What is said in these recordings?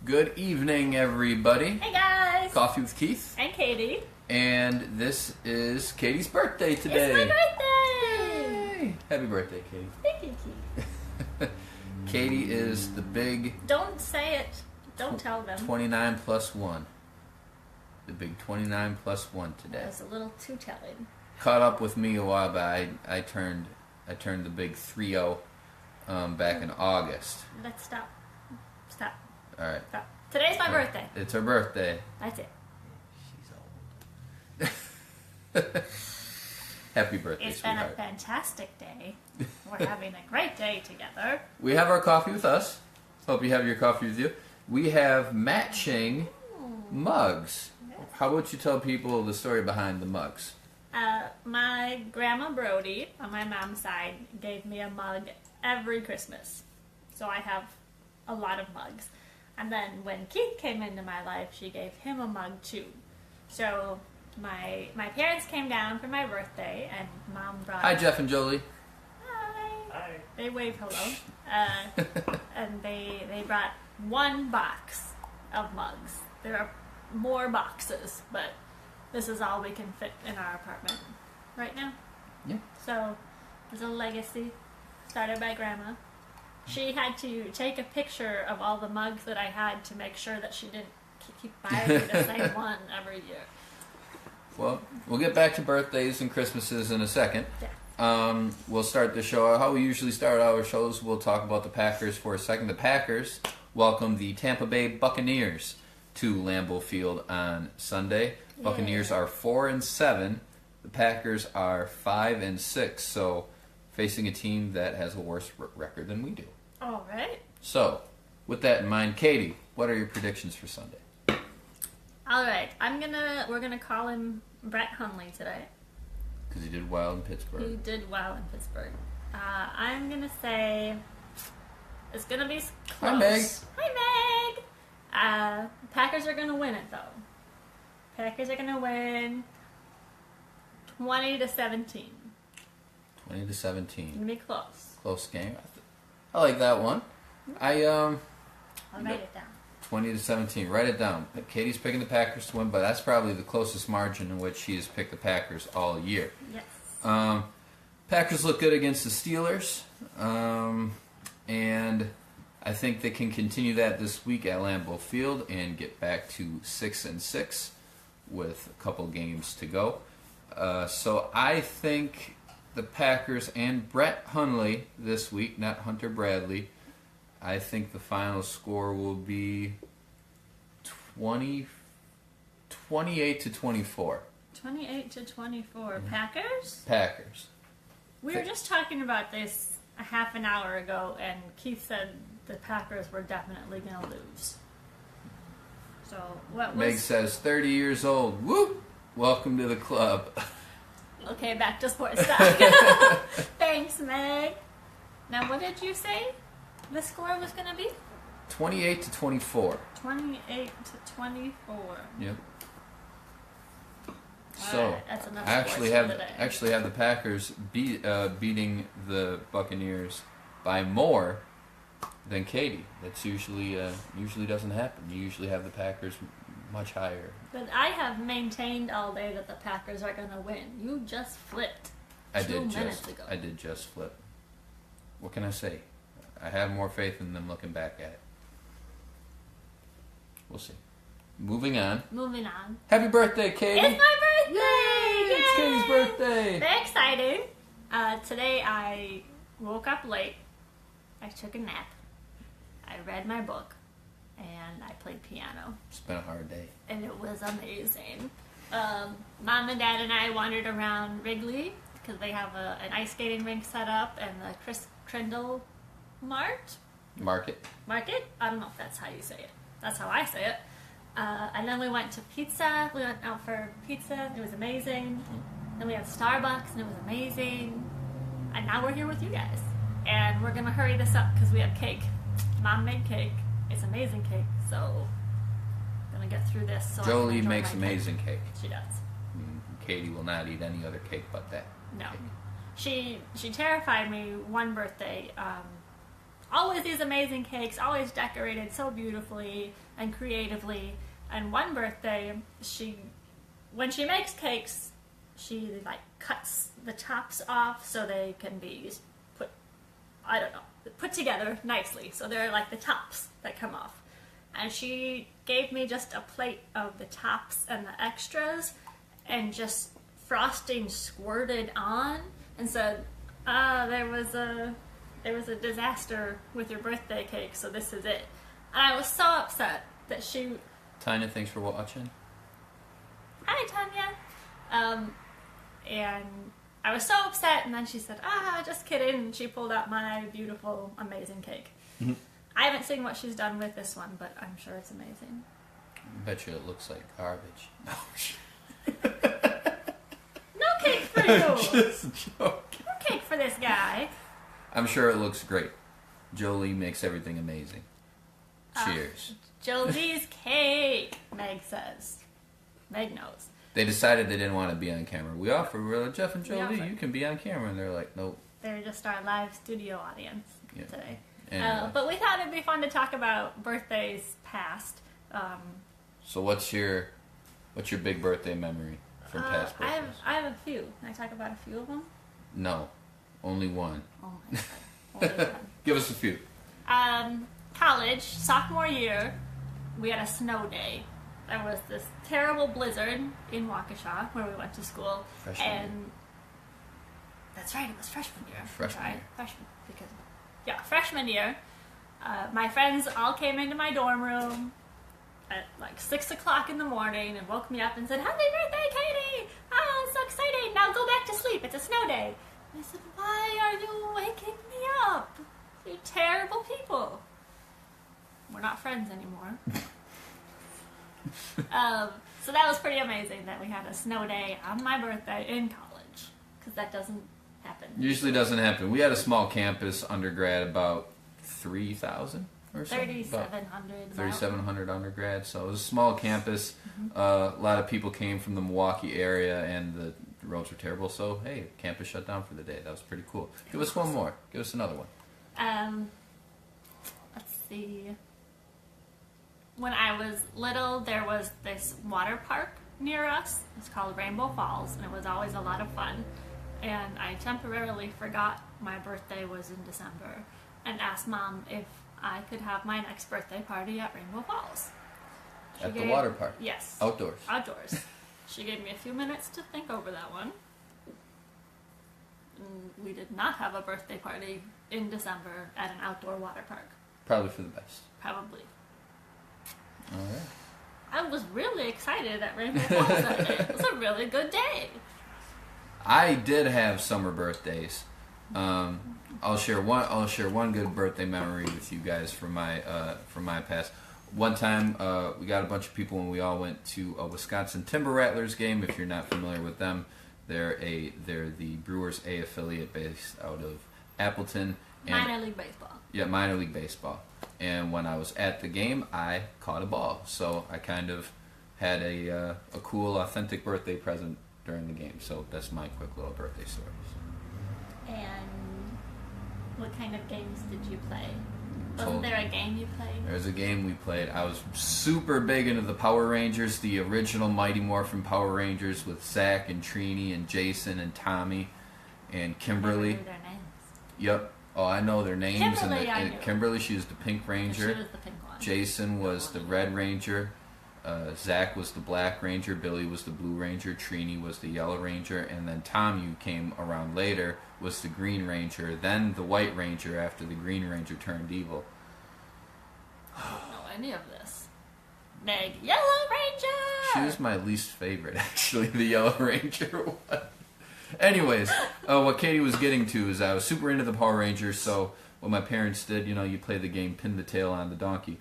Good evening, everybody. Hey guys! Coffee with Keith. And Katie. And this is Katie's birthday today. It's my birthday! Yay! Happy birthday, Katie. Thank you, Keith. Katie is the big... Don't say it. Don't tell them. 29 plus 1. The big 29 plus 1 today. That's a little too telling. Caught up with me a while back. I turned the big 3-0 back in August. Let's stop. Stop. All right. Stop. Today's my birthday. It's her birthday. That's it. She's old. Happy birthday, It's been sweetheart. a fantastic day. We're having a great day together. We have our coffee with us. Hope you have your coffee with you. We have matching mugs. How about you tell people the story behind the mugs? My grandma Brody, on my mom's side, gave me a mug every Christmas. So I have a lot of mugs. And then when Keith came into my life, she gave him a mug too. So my parents came down for my birthday, and Mom brought... Hi, Jeff and Jolie. Hi. Hi. They wave hello. And they brought one box of mugs. There are more boxes, but this is all we can fit in our apartment right now. Yeah. So it's a legacy started by Grandma. She had to take a picture of all the mugs that I had to make sure that she didn't keep buying me the same one every year. Well, we'll get back to birthdays and Christmases in a second. Yeah. We'll start the show. How we usually start our shows, we'll talk about the Packers for a second. The Packers welcome the Tampa Bay Buccaneers to Lambeau Field on Sunday. Yeah. Buccaneers are 4-7. The Packers are 5-6. So facing a team that has a worse record than we do. All right. So, with that in mind, Katie, what are your predictions for Sunday? All right. We're gonna call him Brett Hundley today. Because he did well in Pittsburgh. He did well in Pittsburgh. I'm gonna say it's gonna be close. Hi, Meg. Hi, Meg. Packers are gonna win it though. Packers are gonna win 20-17. 20-17. Gonna be close. Close game. I like that one. I'll write it down. 20-17. Write it down. Katie's picking the Packers to win, but that's probably the closest margin in which she has picked the Packers all year. Yes. Packers look good against the Steelers, and I think they can continue that this week at Lambeau Field and get back to 6-6 with a couple games to go. So I think the Packers and Brett Hundley this week, not Hunter Bradley. I think the final score will be 28-24. 28-24. Packers? Packers. We were just talking about this a half an hour ago, and Keith said the Packers were definitely going to lose. So, what was... Meg says, 30 years old. Whoop! Welcome to the club. Okay, back to sports talk. Thanks, Meg. Now, what did you say the score was going to be? 28-24. 28-24. Yep. All So, right, that's enough I sports for today. actually have the Packers beating the Buccaneers by more than Katie. That's usually doesn't happen. You usually have the Packers much higher. But I have maintained all day that the Packers are going to win. You just flipped I 2 did minutes ago. just flip. What can I say? I have more faith in them looking back at it. We'll see. Moving on. Moving on. Happy birthday, Katie! It's my birthday! Yay! It's Katie's birthday! Very exciting. Today I woke up late. I took a nap. I read my book. And I played piano. It's been a hard day. And it was amazing. Mom and Dad and I wandered around Wrigley because they have an ice skating rink set up and the Chris Crindle Market? I don't know if that's how you say it. That's how I say it. And then we went to pizza. We went out for pizza. It was amazing. Then we had Starbucks and it was amazing. And now we're here with you guys. And we're going to hurry this up because we have cake. Mom made cake. It's amazing cake, so I'm going to get through this. So Jolie I can enjoy makes my amazing cake. She does. Katie will not eat any other cake but that. No. Cake. She terrified me one birthday. always these amazing cakes, always decorated so beautifully and creatively. And one birthday, when she makes cakes, she like cuts the tops off so they can be put together nicely. So they're like the tops that come off. And she gave me just a plate of the tops and the extras, and just frosting squirted on, and said, there was a disaster with your birthday cake, so this is it. And I was so upset that she... Tanya, thanks for watching. Hi, Tanya. And I was so upset, and then she said, just kidding, and she pulled out my beautiful, amazing cake. Mm-hmm. I haven't seen what she's done with this one, but I'm sure it's amazing. I bet you it looks like garbage. No, no cake for you! Just joking. No cake for this guy. I'm sure it looks great. Jolie makes everything amazing. Cheers. Jolie's cake, Meg says. Meg knows. They decided they didn't want to be on camera. We like, Jeff and Jolie, offered. you can be on camera. And they're like, nope. They're just our live studio audience today. Anyway. But we thought it'd be fun to talk about birthdays past. So what's your big birthday memory from past birthdays? I have a few. Can I talk about a few of them? No. Only one. Oh my god. Only one. Give us a few. College, sophomore year, we had a snow day. There was this terrible blizzard in Waukesha where we went to school. Freshman year. That's right, it was freshman year. Freshman year. Freshman year. My friends all came into my dorm room at like 6 o'clock in the morning and woke me up and said, "Happy birthday, Katie! Oh, I'm so excited! Now go back to sleep. It's a snow day." And I said, "Why are you waking me up? You terrible people." We're not friends anymore. So that was pretty amazing that we had a snow day on my birthday in college, because that doesn't happen. Usually doesn't happen. We had a small campus, undergrad, about 3,000 or so. 3,700. 3,700 undergrads. So it was a small campus. Mm-hmm. A lot of people came from the Milwaukee area, and the roads were terrible. So, hey, campus shut down for the day. That was pretty cool. Give us one more. Give us another one. Let's see. When I was little, there was this water park near us. It's called Rainbow Falls, and it was always a lot of fun. And I temporarily forgot my birthday was in December and asked Mom if I could have my next birthday party at Rainbow Falls. At the water park? Yes. Outdoors? Outdoors. She gave me a few minutes to think over that one. And we did not have a birthday party in December at an outdoor water park. Probably for the best. Probably. All right. I was really excited at Rainbow Falls that day. It was a really good day. I did have summer birthdays. I'll share one good birthday memory with you guys from my past. One time, we got a bunch of people and we all went to a Wisconsin Timber Rattlers game. If you're not familiar with them, they're the Brewers A affiliate based out of Appleton. Minor league baseball. Yeah, minor league baseball. And when I was at the game, I caught a ball. So I kind of had a cool, authentic birthday present during the game. So that's my quick little birthday story. And what kind of games did you play? Wasn't there a game you played? There was a game we played. I was super big into the Power Rangers, the original Mighty Morphin Power Rangers with Zach and Trini and Jason and Tommy and Kimberly. I never knew their names. Yep. Oh, I know their names. Kimberly, and Kimberly, she was the Pink Ranger. She was the pink one. Jason was the Red Ranger. Zach was the Black Ranger. Billy was the Blue Ranger. Trini was the Yellow Ranger. And then Tommy, who came around later, was the Green Ranger. Then the White Ranger after the Green Ranger turned evil. I don't know any of this. Meg, Yellow Ranger! She was my least favorite, actually, the Yellow Ranger one. Anyways, what Katie was getting to is I was super into the Power Rangers, so what my parents did, you play the game pin the tail on the donkey.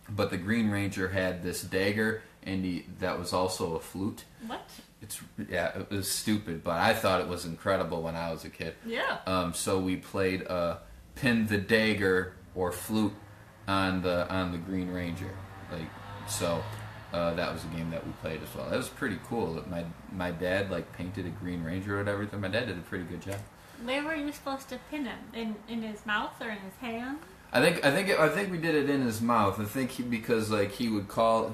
But the Green Ranger had this dagger, and that was also a flute. What? It was stupid, but I thought it was incredible when I was a kid. Yeah. So we played pin the dagger or flute on the Green Ranger. That was a game that we played as well. That was pretty cool. My dad painted a Green Ranger or whatever. My dad did a pretty good job. Where were you supposed to pin him? In his mouth or in his hand? I think we did it in his mouth. I think because like he would call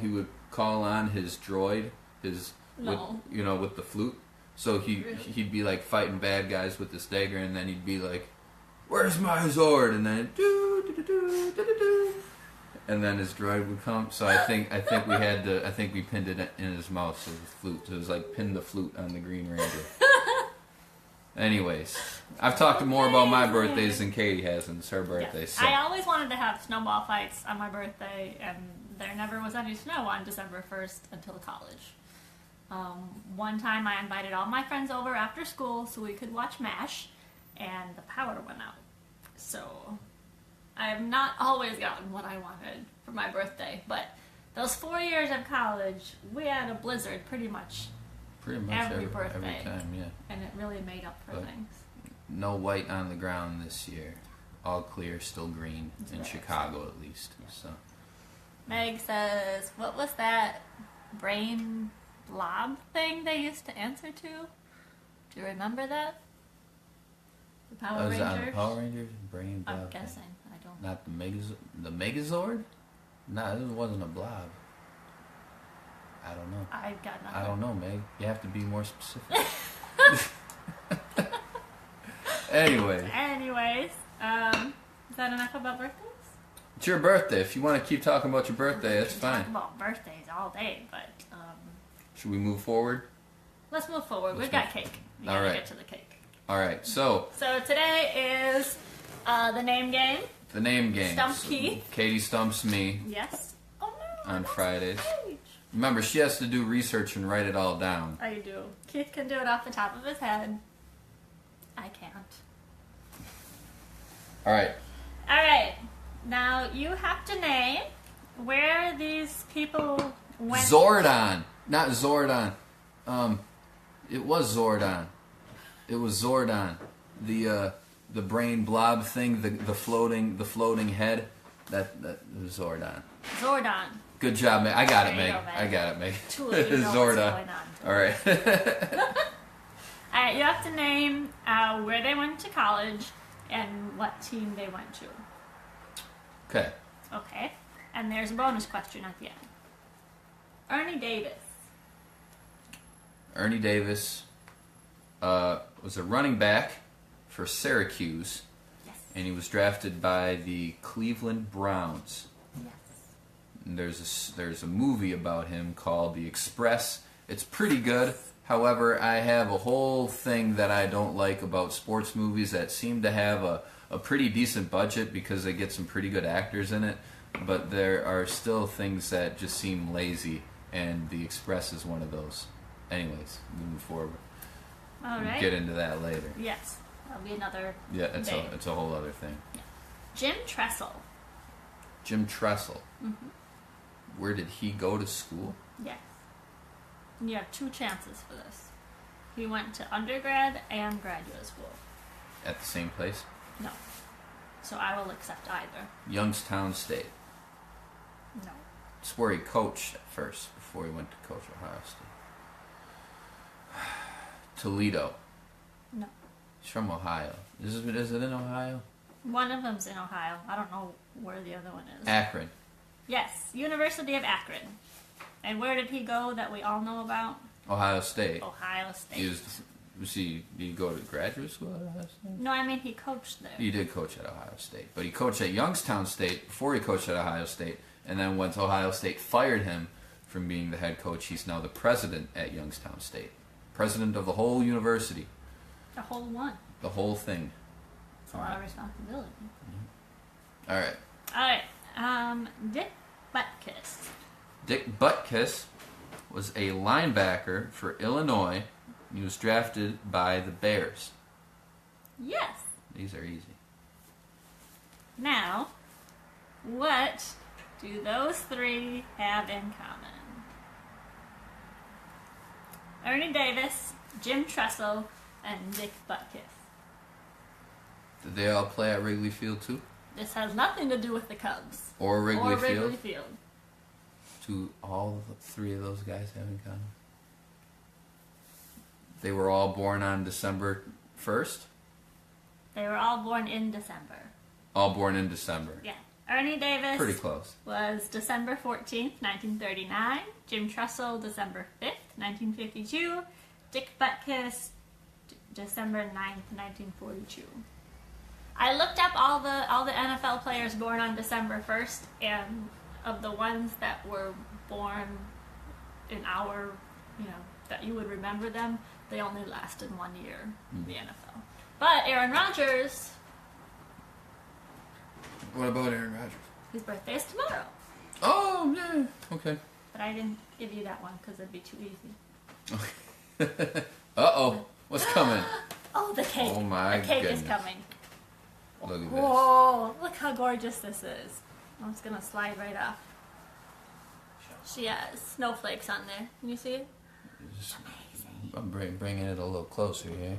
on his droid, with the flute. So he'd be like fighting bad guys with this dagger, and then he'd be like, "Where's my Zord?" And then and then his droid would come. So I think we pinned it in his mouth. So the flute. So it was like pin the flute on the Green Ranger. Anyways, I've talked more about my birthdays than Katie has, and it's her birthday. Yes. So. I always wanted to have snowball fights on my birthday, and there never was any snow on December 1st until college. One time I invited all my friends over after school so we could watch MASH, and the power went out. So I have not always gotten what I wanted for my birthday, but those 4 years of college, we had a blizzard pretty much every birthday. Every time, yeah. And it really made up for things. No white on the ground this year. All clear, still green, in Chicago at least. Yeah. So. Meg says, what was that brain blob thing they used to answer to? Do you remember that? The Power Rangers? On the Power Rangers? Brain blob. I'm guessing. I don't know. Not the Megazord? No, it wasn't a blob. I don't know. I've got nothing. I don't know, Meg. You have to be more specific. Anyways, is that enough about birthdays? It's your birthday. If you want to keep talking about your birthday, that's fine. Talk about birthdays all day, but should we move forward? Let's move forward. We've got cake. We gotta get to the cake. All right. So today is the name game. The name game. Stump Keith. Katie stumps me. Yes. Oh no. On Fridays. Remember, she has to do research and write it all down. I do. Keith can do it off the top of his head. I can't. All right. All right. Now you have to name where these people went. Zordon, not Zordon. It was Zordon. It was Zordon. The brain blob thing, the floating head. That was Zordon. Zordon. Good job, Meg. I got it, Meg. I got it, Meg. Two of you know Zordon. what's going on. All right. All right. You have to name where they went to college and what team they went to. Okay. Okay. And there's a bonus question at the end. Ernie Davis. Ernie Davis was a running back for Syracuse. Yes. And he was drafted by the Cleveland Browns. Yes. And there's a movie about him called The Express. It's pretty good. However, I have a whole thing that I don't like about sports movies that seem to have a pretty decent budget because they get some pretty good actors in it, but there are still things that just seem lazy, and The Express is one of those. Anyways, moving forward. All right. We'll get into that later. Yes. That'll be another Yeah, it's a whole other thing. Yeah. Jim Tressel. Jim Tressel. Mm-hmm. Where did he go to school? Yes. And you have two chances for this. He went to undergrad and graduate school. At the same place? No. So I will accept either. Youngstown State. No. It's where he coached at first before he went to coach Ohio State. Toledo. No. He's from Ohio. Is it in Ohio? One of them's in Ohio. I don't know where the other one is. Akron. Yes, University of Akron. And where did he go that we all know about? Ohio State. Ohio State. Did he go to graduate school at Ohio State? No, I mean he coached there. He did coach at Ohio State. But he coached at Youngstown State before he coached at Ohio State. And then once Ohio State fired him from being the head coach, he's now the president at Youngstown State. President of the whole university. The whole one. The whole thing. It's a lot of responsibility. Mm-hmm. All right. All right. Dick Butkus. Dick Butkus was a linebacker for Illinois. He was drafted by the Bears. Yes. These are easy. Now, what do those three have in common? Ernie Davis, Jim Tressel, and Dick Butkus. Did they all play at Wrigley Field too? This has nothing to do with the Cubs. Or Wrigley Field? Wrigley Field. Do all three of those guys have in common? They were all born on December 1st? They were all born in December. All born in December. Yeah. Ernie Davis. Pretty close. Was December 14th, 1939. Jim Trussell, December 5th, 1952. Dick Butkus, December 9th, 1942. I looked up all the NFL players born on December 1st, and of the ones that were born in our, that you would remember them, they only lasted 1 year in the NFL. But Aaron Rodgers... What about Aaron Rodgers? His birthday is tomorrow. Oh, yeah. Okay. But I didn't give you that one because it'd be too easy. Uh-oh. What's coming? Oh, the cake. Oh, my The cake goodness. is coming. Look at this. Whoa, look how gorgeous this is. I'm just going to slide right off. She has snowflakes on there. Can you see it? Amazing. I'm bringing it a little closer here.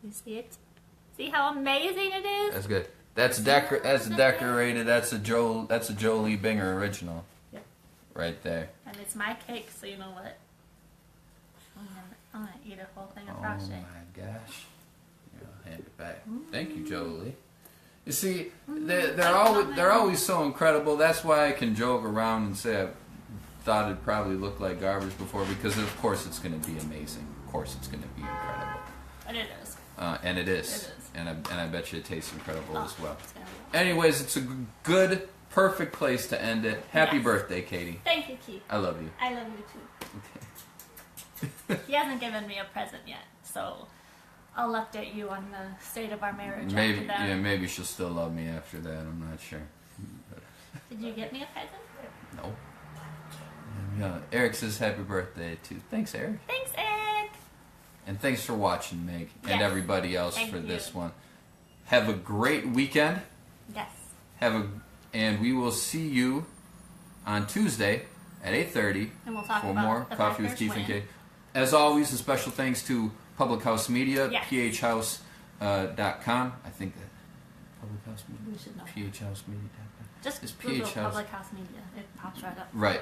You see it? See how amazing it is? That's good. That's decorated. That's a Jolie Binger original. Yep. Right there. And it's my cake, so you know what? I'm gonna eat a whole thing of frosting. Oh my gosh! I'll hand it back. Thank you, Jolie. You see, they're always so incredible. That's why I can joke around and say I thought it probably looked like garbage before, because of course it's going to be amazing. Of course it's going to be incredible. And it is. And it is. And I bet you it tastes incredible as well. It's gonna be awesome. Anyways, it's a good, perfect place to end it. Happy birthday, Katie. Thank you, Keith. I love you. I love you too. He hasn't given me a present yet, so I'll update you on the state of our marriage after that. Yeah, maybe she'll still love me after that. I'm not sure. Did you get me a present? No. Yeah, Eric says happy birthday too. Thanks, Eric. Thanks, Eric. And thanks for watching, Meg, and Yes. everybody else Thank for you. this one. Have a great weekend. Yes. And we will see you on Tuesday at 8:30 And we'll talk for about more the Coffee with Packers Keith and win. Kate. As always, a special thanks to Public House Media, Yes. phhouse.com. I think that Public House Media. We should know. phhousemedia.com. Just It's Google PH House. Public House Media. It pops right up. Right.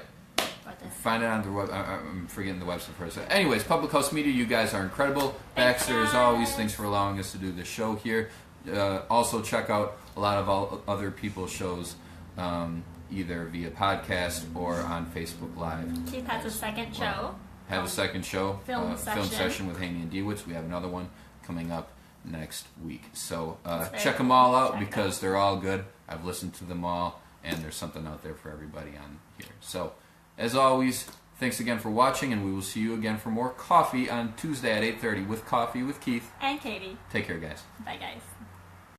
Right there. Find it on the web. I'm forgetting the website for a second. Anyways, Public House Media, you guys are incredible. Thanks, Baxter, as guys. always, thanks for allowing us to do the show here. Also, check out a lot of other people's shows, either via podcast or on Facebook Live. Keith has a second show. Have a second show, Film session. with Haney and Dewitz. We have another one coming up next week. So That's very check them all out Check it because out. they're all good. I've listened to them all, and there's something out there for everybody on here. So, as always, thanks again for watching, and we will see you again for more coffee on Tuesday at 8:30 with Coffee with Keith. And Katie. Take care, guys. Bye, guys.